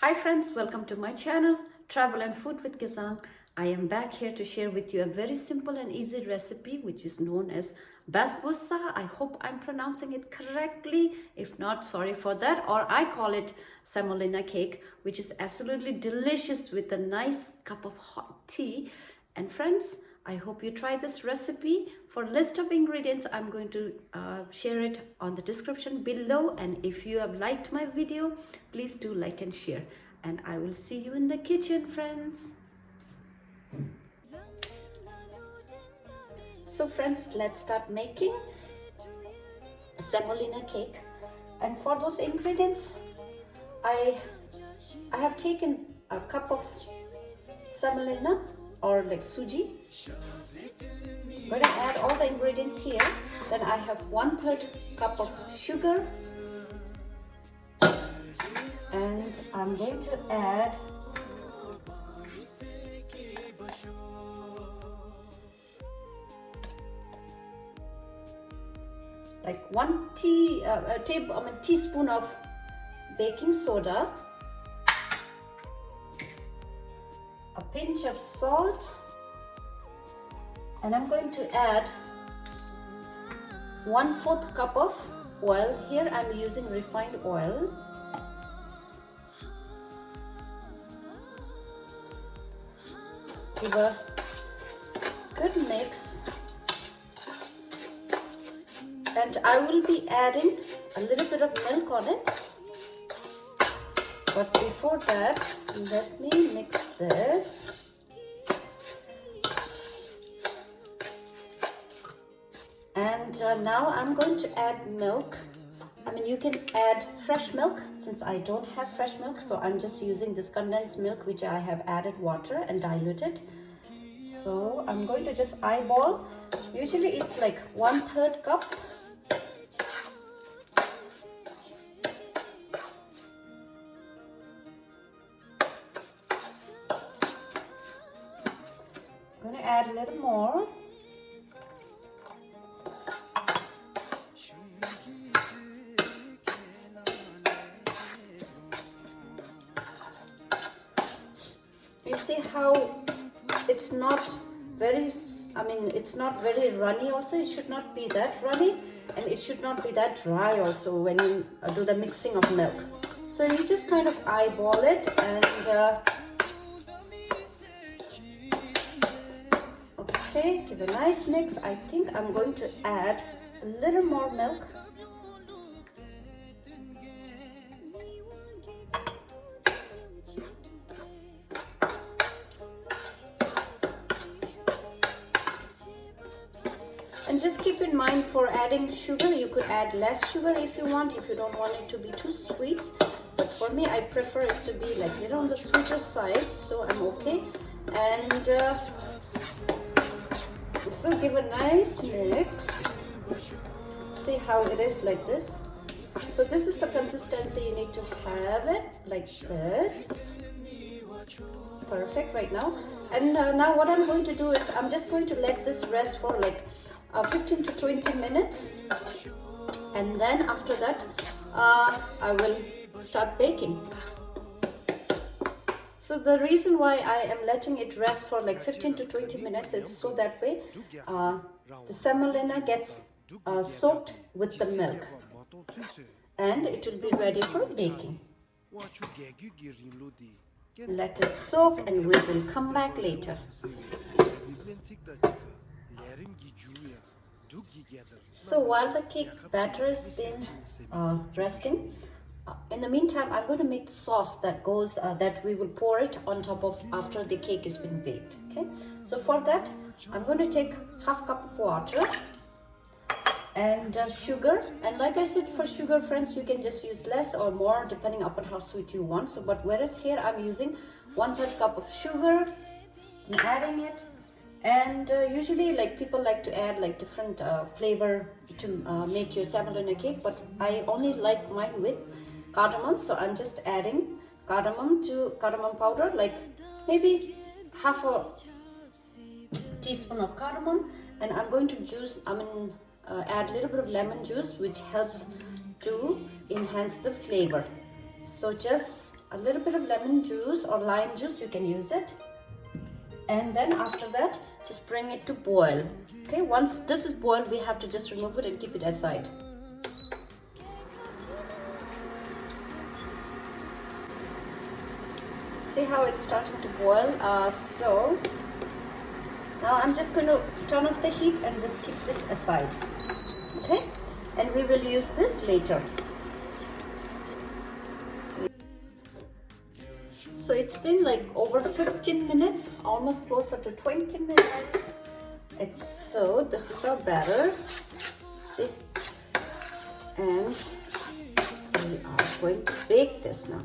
Hi friends, welcome to my channel Travel and Food with Gizang. I am back here to share with you a very simple and easy recipe which is known as Basbosua. I hope I'm pronouncing it correctly. If not, sorry for that. Or I call it Semolina Cake, which is absolutely delicious with a nice cup of hot tea. And friends, I hope you try this recipe. For list of ingredients, I'm going to share it on the description below. And if you have liked my video, please do like and share. And I will see you in the kitchen, friends. So friends, let's start making semolina cake. And for those ingredients, I have taken a cup of semolina or like suji. I'm going to add all the ingredients here. Then I have 1/3 cup of sugar, and I'm going to add like a teaspoon of baking soda, a pinch of salt, and I'm going to add 1/4 cup of oil. Here I'm using refined oil. Give a good mix. And I will be adding a little bit of milk on it. But before that, let me mix this. And now I'm going to add milk. I mean, you can add fresh milk. Since I don't have fresh milk, so I'm just using this condensed milk which I have added water and diluted. So I'm going to just eyeball. Usually it's like 1/3 cup. I'm going to add a little more. You see how it's not very, it's not very runny also. It should not be that runny, and it should not be that dry also when you do the mixing of milk. So you just kind of eyeball it and okay, give a nice mix. I think I'm going to add a little more milk. And just keep in mind, for adding sugar, you could add less sugar if you want, if you don't want it to be too sweet. But for me, I prefer it to be like a little on the sweeter side, so I'm okay. And so give a nice mix. See how it is like this. So this is the consistency you need to have it, like this. It's perfect right now. And now what I'm going to do is I'm just going to let this rest for like 15 to 20 minutes, and then after that I will start baking. So the reason why I am letting it rest for like 15 to 20 minutes is so that way the semolina gets soaked with the milk, and it will be ready for baking. Let it soak and we will come back later. So while the cake batter has been resting, in the meantime, I'm going to make the sauce that goes that we will pour it on top of after the cake has been baked. Okay, so for that, I'm going to take 1/2 cup of water and sugar. And like I said, for sugar, friends, you can just use less or more depending upon how sweet you want. So, but whereas here I'm using 1/3 cup of sugar and adding it. And usually, like, people like to add like different flavor to make your semolina cake, but I only like mine with cardamom. So I'm just adding cardamom powder, like maybe 1/2 teaspoon of cardamom, and I'm going to add a little bit of lemon juice, which helps to enhance the flavor. So just a little bit of lemon juice or lime juice, you can use it. And then after that, just bring it to boil. Okay, once this is boiled, we have to just remove it and keep it aside. See how it's starting to boil? So now I'm just going to turn off the heat and just keep this aside. Okay, and we will use this later. So it's been like over 15 minutes, almost closer to 20 minutes. This is our batter. See? And we are going to bake this now.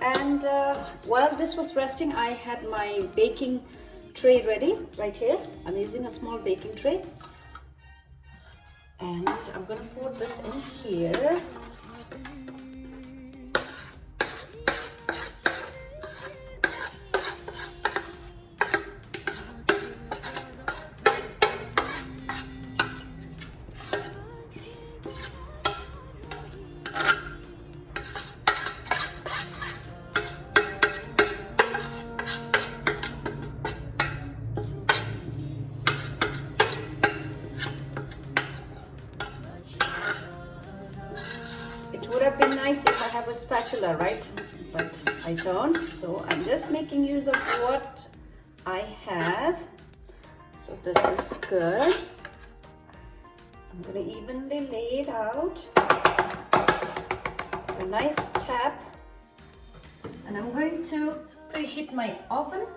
And while this was resting, I had my baking tray ready right here. I'm using a small baking tray. And I'm going to pour this in here. Would have been nice if I have a spatula, right? But I don't, so I'm just making use of what I have. So this is good. I'm going to evenly lay it out. A nice tap. And I'm going to preheat my oven.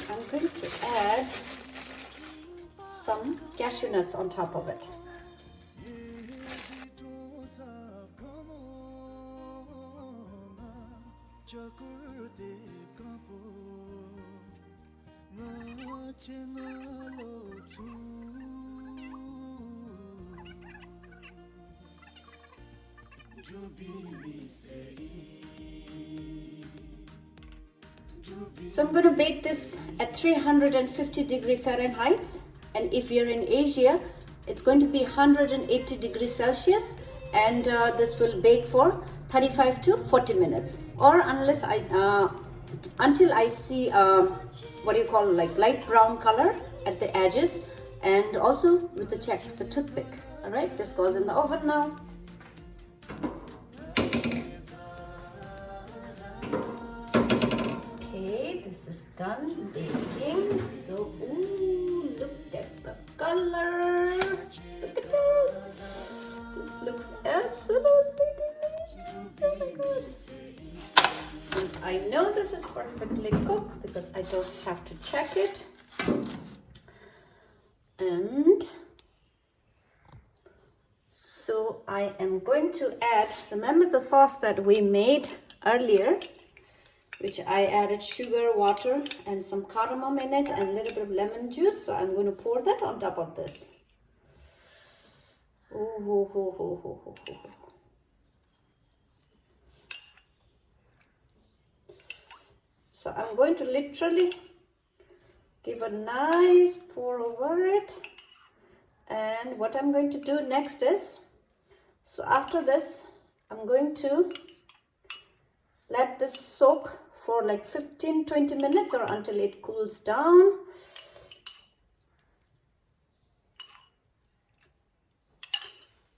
I'm going to add some cashew nuts on top of it. So I'm going to bake this at 350 degree Fahrenheit, and if you're in Asia, it's going to be 180 degrees Celsius, and this will bake for 35 to 40 minutes, or until I see like light brown color at the edges, and also with the toothpick. All right, this goes in the oven now. This is done baking. So, ooh, look at the color. Look at this. This looks absolutely delicious. Oh my gosh. And I know this is perfectly cooked because I don't have to check it. And so I am going to add, remember the sauce that we made earlier, which I added sugar, water, and some cardamom in it, and a little bit of lemon juice. So I'm going to pour that on top of this. So I'm going to literally give a nice pour over it. And what I'm going to do next is, so after this, I'm going to let this soak for like 15-20 minutes or until it cools down.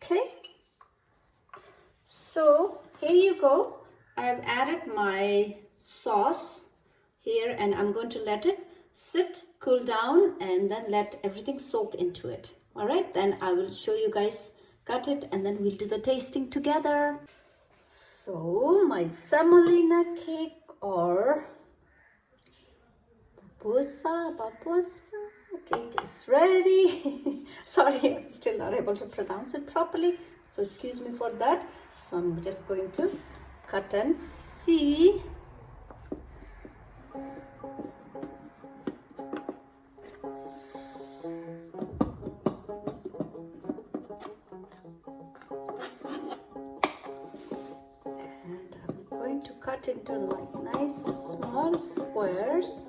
Okay, so here you go. I have added my sauce here, and I'm going to let it sit, cool down, and then let everything soak into it. All right, then I will show you guys cut it, and then we'll do the tasting together. So my semolina cake, or Basbosua cake is ready. Sorry, I'm still not able to pronounce it properly, so excuse me for that. So I'm just going to cut and see. Cut into like nice small squares.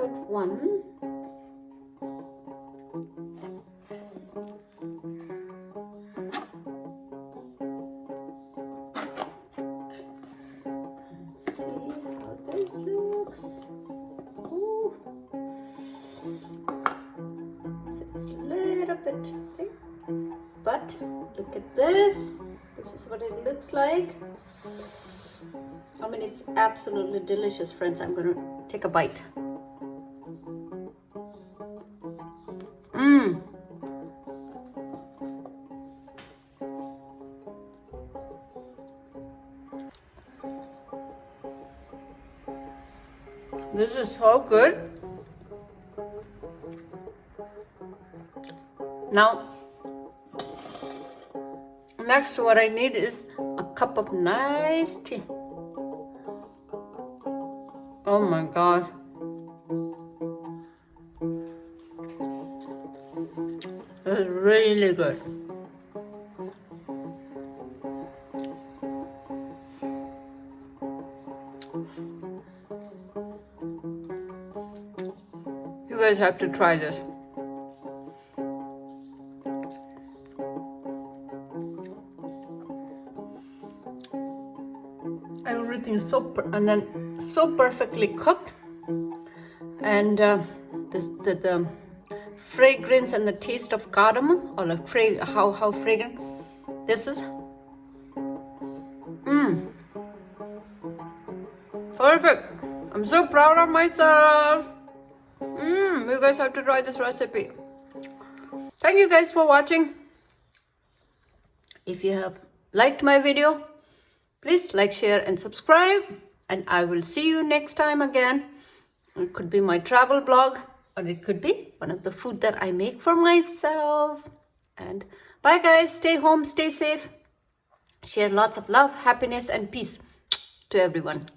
good one. Let's see how this looks. Ooh. So it's a little bit big, but look at this. This is what it looks like. I mean, it's absolutely delicious, friends. I'm gonna take a bite. This is so good. Now, next what I need is a cup of nice tea. Oh my God. It's really good. You guys have to try this. Everything is so perfectly cooked, and the fragrance and the taste of cardamom, or like how fragrant this is. Perfect. I'm so proud of myself. You guys have to try this recipe. Thank you guys for watching. If you have liked my video, please like, share and subscribe, and I will see you next time again. It could be my travel blog, or it could be one of the food that I make for myself. And bye guys, stay home, stay safe, share lots of love, happiness and peace to everyone.